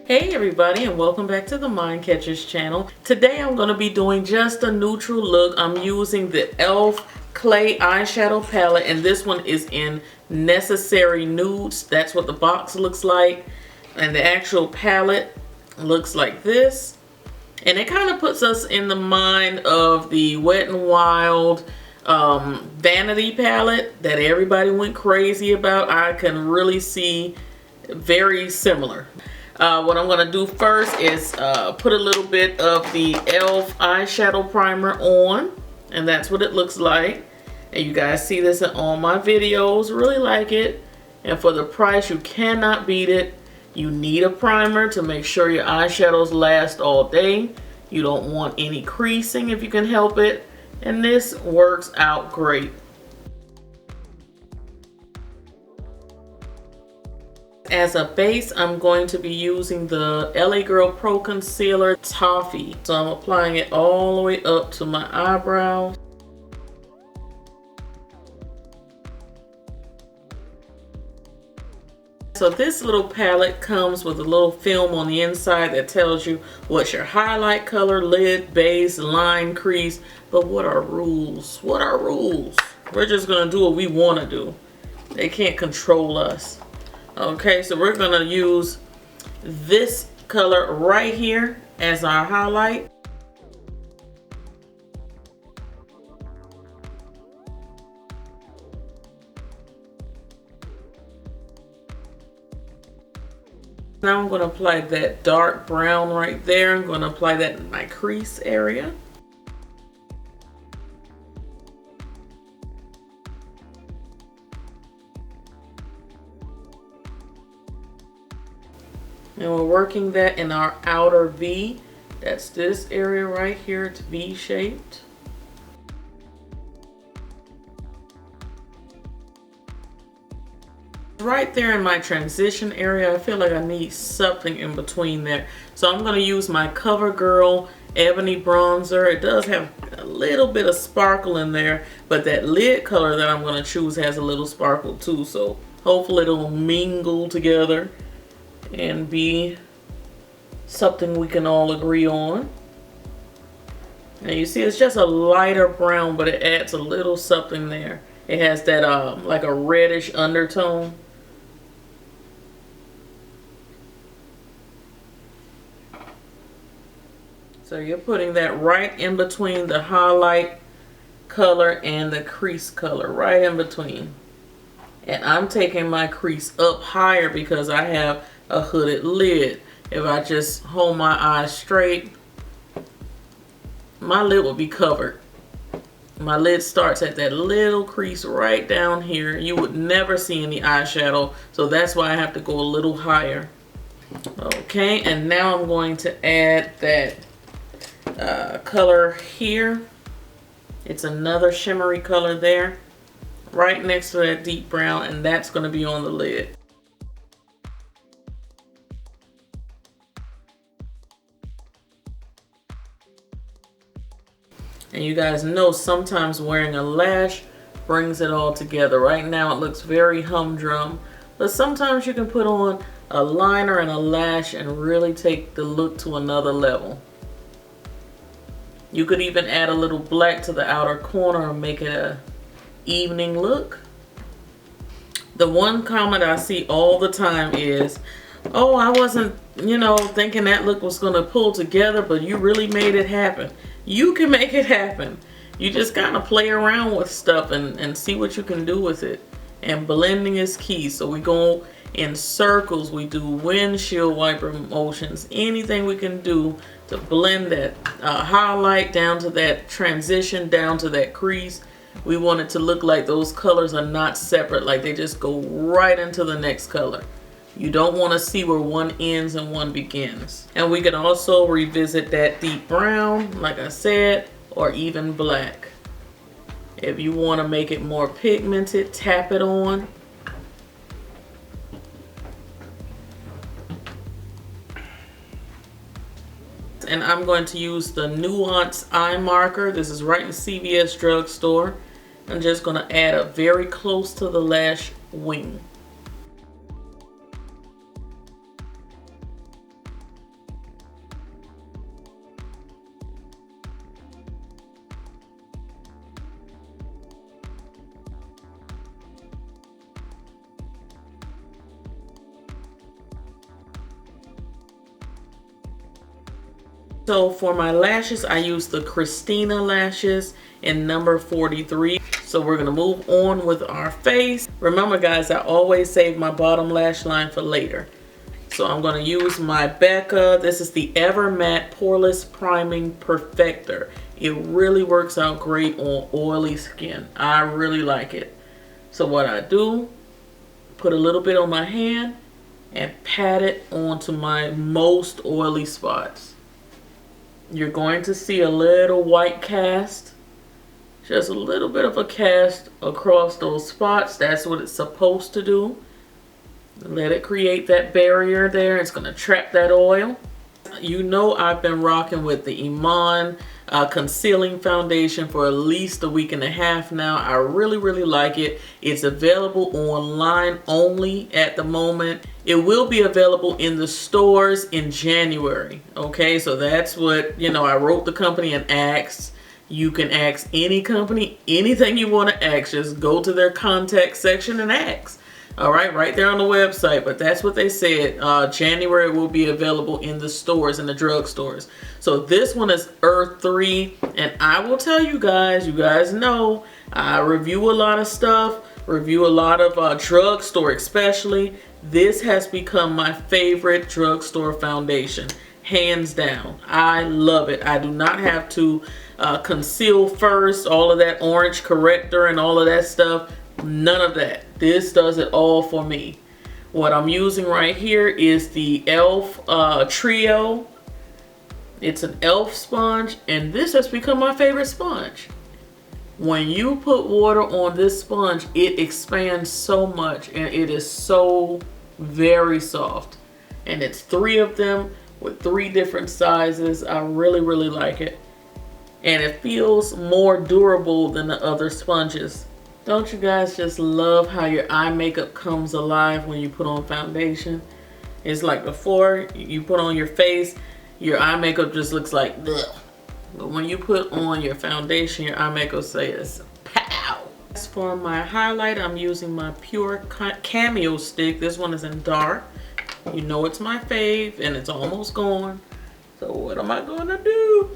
Hey everybody, and welcome back to the TheMindCatcher's channel. Today I'm going to be doing just a neutral look. I'm using the e.l.f. Clay eyeshadow palette, and this one is in Necessary Nudes. That's what the box looks like, and the actual palette looks like this. And it kind of puts us in the mind of the Wet n Wild Vanity palette that everybody went crazy about. I can really see very similar. What I'm going to do first is put a little bit of the e.l.f. eyeshadow primer on, and that's what it looks like. And you guys see this in all my videos. Really like it, and for the price, you cannot beat it. You need a primer to make sure your eyeshadows last all day. You don't want any creasing if you can help it, and this works out great. As a base, I'm going to be using the LA Girl Pro Concealer Toffee. So I'm applying it all the way up to my eyebrows. So this little palette comes with a little film on the inside that tells you what's your highlight color, lid, base, line, crease. But what are rules? What are rules? We're just gonna do what we wanna do. They can't control us. Okay, so we're gonna use this color right here as our highlight. Now I'm gonna apply that dark brown right there. I'm gonna apply that in my crease area. And we're working that in our outer V. That's this area right here. It's V-shaped. Right there in my transition area, I feel like I need something in between there. So I'm going to use my CoverGirl Ebony Bronzer. It does have a little bit of sparkle in there, but that lid color that I'm going to choose has a little sparkle too. So hopefully it'll mingle together and be something we can all agree on. And you see it's just a lighter brown, but it adds a little something there. It has that like a reddish undertone. So you're putting that right in between the highlight color and the crease color, right in between. And I'm taking my crease up higher because I have a hooded lid. If I just hold my eyes straight, my lid will be covered. My lid starts at that little crease right down here. You would never see any eyeshadow, so that's why I have to go a little higher. Okay, and now I'm going to add that color here. It's another shimmery color there, right next to that deep brown, and that's going to be on the lid. And you guys know sometimes wearing a lash brings it all together. Right now it looks very humdrum, but sometimes you can put on a liner and a lash and really take the look to another level. You could even add a little black to the outer corner and make it a evening look. The one comment I see all the time is, oh, I wasn't, thinking that look was gonna pull together, but you really made it happen. You can make it happen. You just gotta play around with stuff and see what you can do with it. And blending is key. So we go in circles, we do windshield wiper motions, anything we can do to blend that highlight down to that transition, down to that crease. We want it to look like those colors are not separate, like they just go right into the next color. You don't want to see where one ends and one begins. And we can also revisit that deep brown, like I said, or even black. If you want to make it more pigmented, tap it on. And I'm going to use the Nuance Eye Marker. This is right in CVS Drugstore. I'm just going to add it very close to the lash wing. So for my lashes, I use the Christina lashes in number 43. So we're gonna move on with our face. Remember guys, I always save my bottom lash line for later. So I'm gonna use my Becca. This is the Ever Matte Poreless Priming Perfector. It really works out great on oily skin. I really like it. So what I do, put a little bit on my hand and pat it onto my most oily spots. You're going to see a little white cast, just a little bit of a cast across those spots. That's what it's supposed to do. Let it create that barrier there. It's going to trap that oil. You know I've been rocking with the Iman Concealing Foundation for at least a week and a half now. I really like it. It's available online only at the moment. It will be available in the stores in January. Okay, so that's what, you know, I wrote the company and asked. You can ask any company, anything you want to ask. Just go to their contact section and ask. All right there on the website, but that's what they said. January will be available in the stores, in the drugstores. So this one is Earth 3, and I will tell you guys know I review a lot of stuff, review a lot of drugstore especially. This has become my favorite drugstore foundation, hands down. I love it. I do not have to conceal first, all of that orange corrector and all of that stuff. None of that. This does it all for me. What I'm using right here is the e.l.f. Trio. It's an e.l.f. sponge, and this has become my favorite sponge. When you put water on this sponge, it expands so much, and it is so very soft. And it's 3 of them with 3 different sizes. I really like it. And it feels more durable than the other sponges. Don't you guys just love how your eye makeup comes alive when you put on foundation? It's like before you put on your face, your eye makeup just looks like bleh. But when you put on your foundation, your eye makeup says pow. As for my highlight, I'm using my Pure Cameo stick. This one is in dark. You know it's my fave and it's almost gone. So what am I gonna do?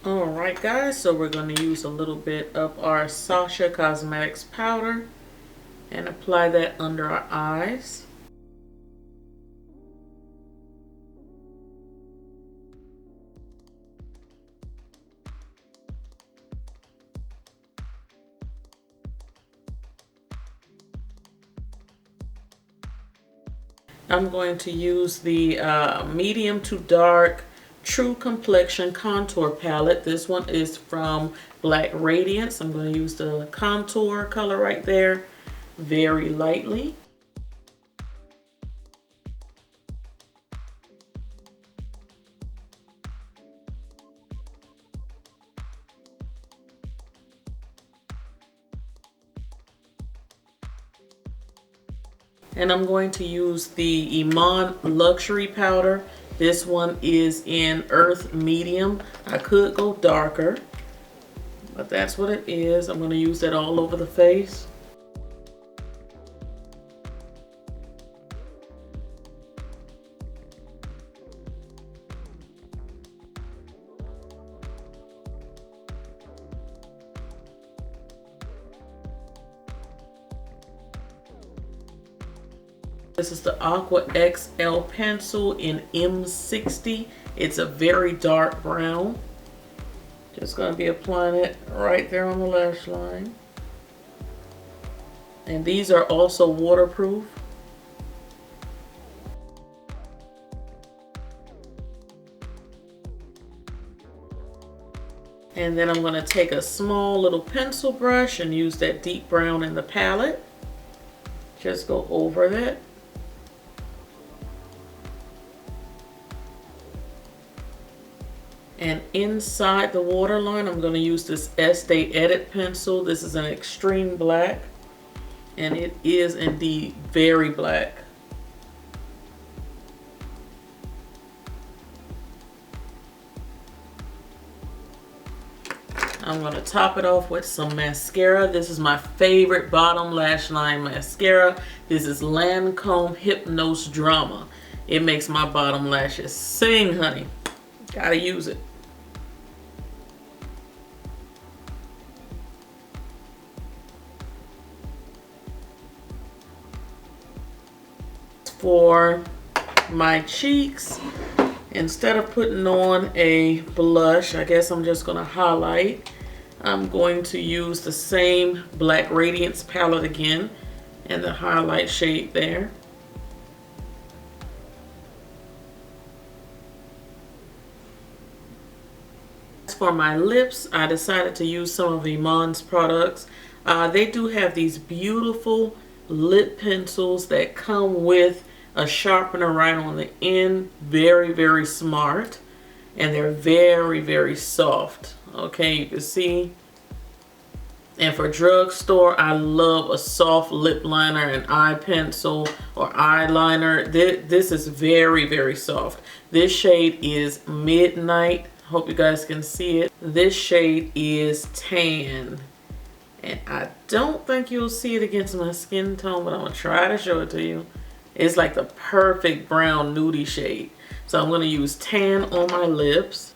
Alright guys, so we're going to use a little bit of our Sasha Cosmetics powder and apply that under our eyes. I'm going to use the medium to dark True Complexion Contour Palette. This one is from Black Radiance. I'm going to use the contour color right there very lightly. And I'm going to use the Iman Luxury Powder. This one is in Earth Medium. I could go darker, but that's what it is. I'm going to use that all over the face. This is the Aqua XL pencil in M60. It's a very dark brown. Just going to be applying it right there on the lash line. And these are also waterproof. And then I'm going to take a small little pencil brush and use that deep brown in the palette. Just go over that. And inside the waterline, I'm going to use this Estee Edit pencil. This is an extreme black, and it is indeed very black. I'm going to top it off with some mascara. This is my favorite bottom lash line mascara. This is Lancome Hypnose Drama. It makes my bottom lashes sing, honey. Gotta use it. For my cheeks, instead of putting on a blush, I guess I'm just gonna highlight. I'm going to use the same Black Radiance palette again and the highlight shade there. As for my lips, I decided to use some of Iman's products. They do have these beautiful lip pencils that come with a sharpener right on the end. Very, very smart. And they're very, very soft. Okay, you can see. And for drugstore, I love a soft lip liner, an eye pencil, or eyeliner. This is very, very soft. This shade is Midnight. Hope you guys can see it. This shade is Tan. And I don't think you'll see it against my skin tone, but I'm going to try to show it to you. It's like the perfect brown nudie shade. So I'm going to use Tan on my lips.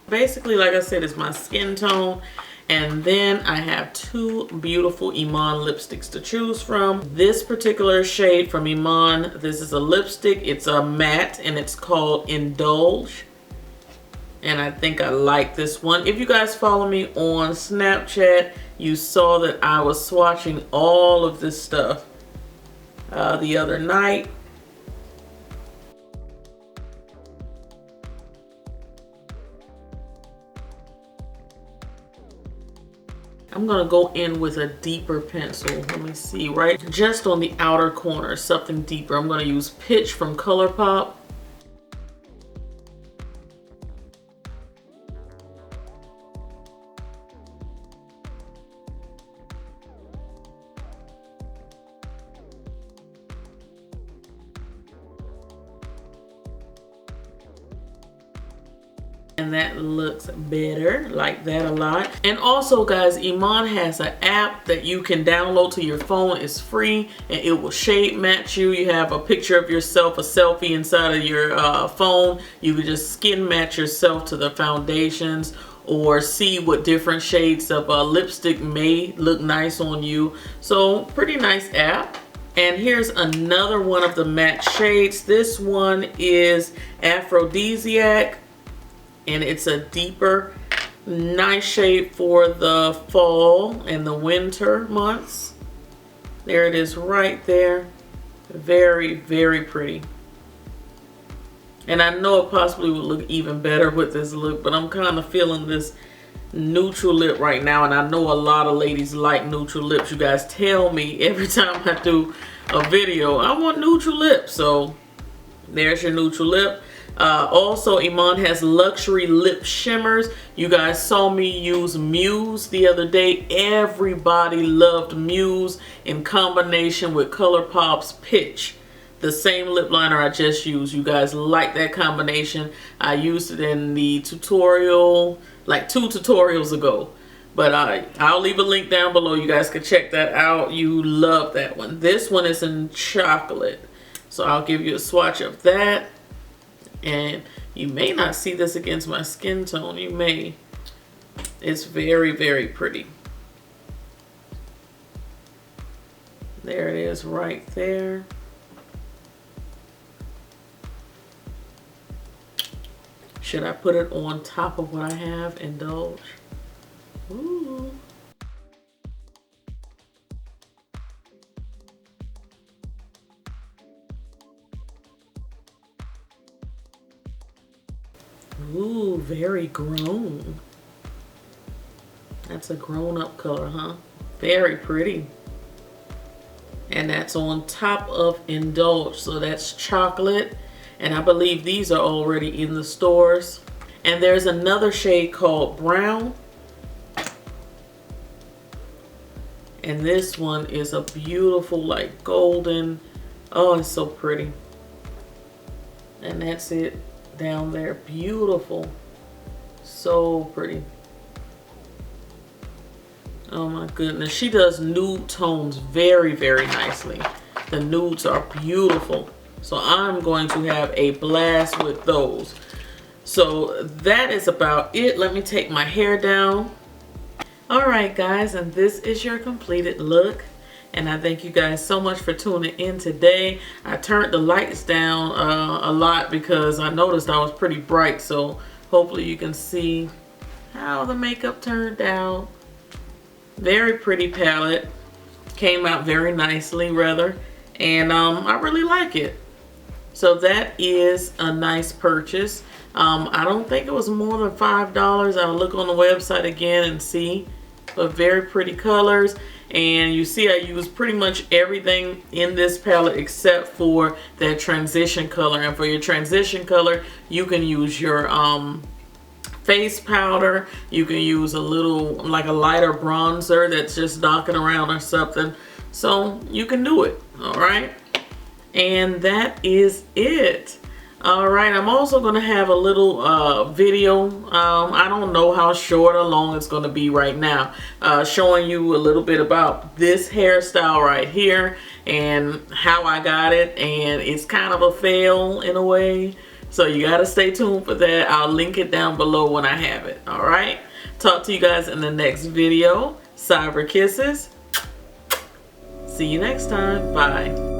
Basically, like I said, it's my skin tone. And then I have two beautiful Iman lipsticks to choose from. This particular shade from Iman, this is a lipstick. It's a matte and it's called Indulge. And I think I like this one. If you guys follow me on Snapchat, you saw that I was swatching all of this stuff the other night. I'm gonna go in with a deeper pencil. Let me see, right just on the outer corner, something deeper. I'm gonna use Pitch from ColourPop. And that looks better, like that a lot. And also guys, Iman has an app that you can download to your phone. It's free and it will shade match you. You have a picture of yourself, a selfie inside of your phone. You can just skin match yourself to the foundations or see what different shades of lipstick may look nice on you. So pretty nice app. And here's another one of the matte shades. This one is Aphrodisiac. And it's a deeper, nice shade for the fall and the winter months. There it is right there. Very, very pretty. And I know it possibly would look even better with this look, but I'm kind of feeling this neutral lip right now. And I know a lot of ladies like neutral lips. You guys tell me every time I do a video, I want neutral lips. So there's your neutral lip. Also, Iman has luxury lip shimmers. You guys saw me use Muse the other day. Everybody loved Muse in combination with ColourPop's Pitch. The same lip liner I just used. You guys like that combination. I used it in the tutorial, like 2 tutorials ago. But I'll leave a link down below. You guys can check that out. You love that one. This one is in chocolate. So I'll give you a swatch of that. And you may not see this against my skin tone. You may. It's very, very pretty. There it is right there. Should I put it on top of what I have? Indulge. Ooh. Ooh, very grown. That's a grown-up color, huh? Very pretty. And that's on top of Indulge. So that's chocolate. And I believe these are already in the stores. And there's another shade called Brown. And this one is a beautiful, like, golden. Oh, it's so pretty. And that's it down there. Beautiful. So pretty. Oh my goodness. She does nude tones very, very nicely. The nudes are beautiful. So I'm going to have a blast with those. So that is about it. Let me take my hair down. Alright guys, and this is your completed look. And I thank you guys so much for tuning in today. I turned the lights down a lot because I noticed I was pretty bright. So hopefully you can see how the makeup turned out. Very pretty palette. Came out very nicely rather. And I really like it. So that is a nice purchase. I don't think it was more than $5. I'll look on the website again and see. But very pretty colors. And you see I use pretty much everything in this palette except for that transition color. And for your transition color, you can use your face powder. You can use a little, like a lighter bronzer that's just knocking around or something. So you can do it, all right? And that is it. All right, I'm also going to have a little video. I don't know how short or long it's going to be right now. Showing you a little bit about this hairstyle right here and how I got it. And it's kind of a fail in a way. So you got to stay tuned for that. I'll link it down below when I have it. All right. Talk to you guys in the next video. Cyber kisses. See you next time. Bye.